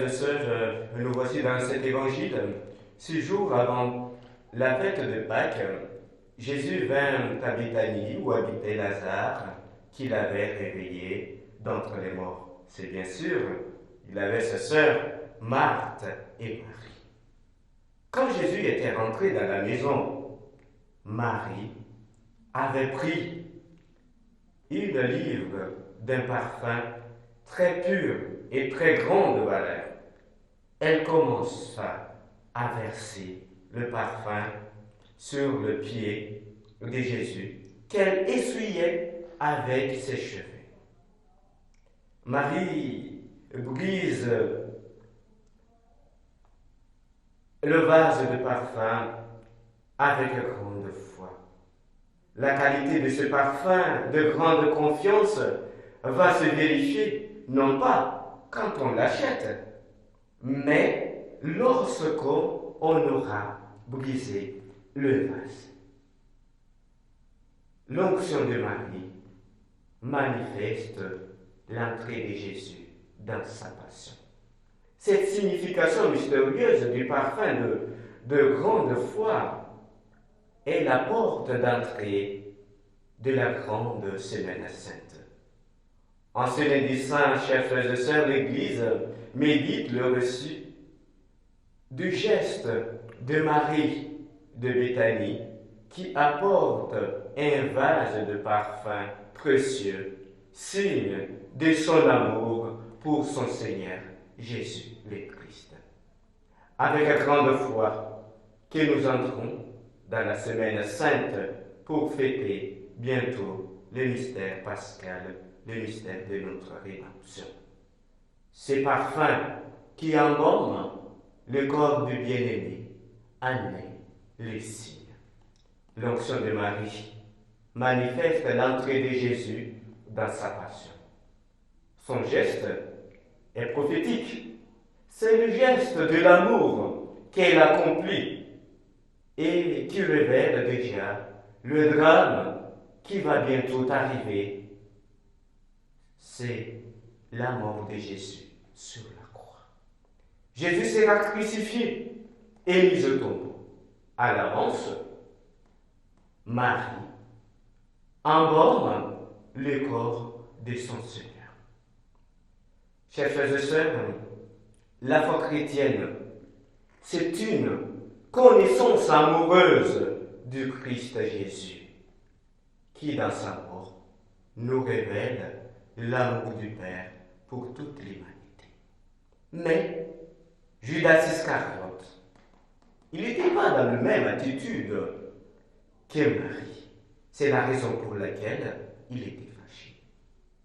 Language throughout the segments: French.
et sœurs, nous voici dans cet évangile. 6 jours avant la fête de Pâques, Jésus vint à Béthanie où habitait Lazare, qu'il avait réveillé d'entre les morts. C'est bien sûr, il avait ses sœurs, Marthe et Marie. Quand Jésus était rentré dans la maison, Marie avait pris une livre d'un parfum très pur et très grande valeur. Elle commença à verser le parfum sur le pied de Jésus qu'elle essuyait avec ses cheveux. Marie brise le vase de parfum avec grande foi. La qualité de ce parfum de grande confiance va se vérifier non pas quand on l'achète, mais lorsqu'on aura brisé le vase. L'onction de Marie manifeste l'entrée de Jésus dans sa passion. Cette signification mystérieuse du parfum de grande foi est la porte d'entrée de la grande Semaine Sainte. En ce lundi saint, chers frères et sœurs, l'Église médite le reçu du geste de Marie de Béthanie qui apporte un vase de parfum précieux, signe de son amour pour son Seigneur Jésus le Christ. Avec grande foi que nous entrons dans la Semaine Sainte pour fêter bientôt le mystère pascal, le mystère de notre rédemption. Ces parfums qui embaument le corps du bien-aimé en est le signe. L'onction de Marie manifeste l'entrée de Jésus dans sa passion. Son geste est prophétique. C'est le geste de l'amour qu'elle accomplit et qui révèle déjà le drame qui va bientôt arriver. C'est la mort de Jésus sur la croix. Jésus sera crucifié et mis au tombeau. À l'avance, Marie embaume le corps de son Seigneur. Chers frères et sœurs, la foi chrétienne, c'est une connaissance amoureuse du Christ Jésus, qui dans sa mort nous révèle l'amour du Père pour toute l'humanité. Mais Judas Iscariote, il n'était pas dans la même attitude que Marie. C'est la raison pour laquelle il était fâché.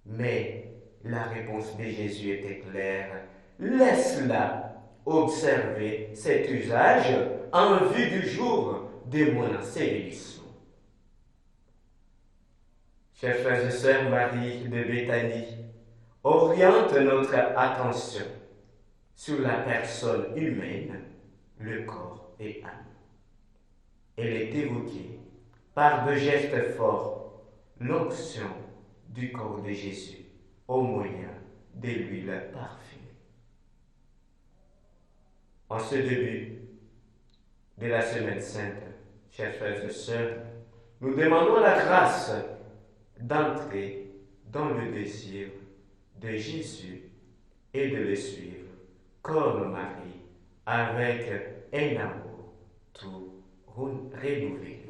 Mais la réponse de Jésus était claire. Laisse-la observer cet usage en vue du jour de mon ensevelissement. Chers frères et sœurs, Marie de Béthanie oriente notre attention sur la personne humaine, le corps et âme. Elle est évoquée par deux gestes forts, l'onction du corps de Jésus au moyen de l'huile parfumée. En ce début de la Semaine Sainte, chers frères et sœurs, nous demandons la grâce d'entrer dans le désir de Jésus et de le suivre comme Marie avec un amour tout renouvelé.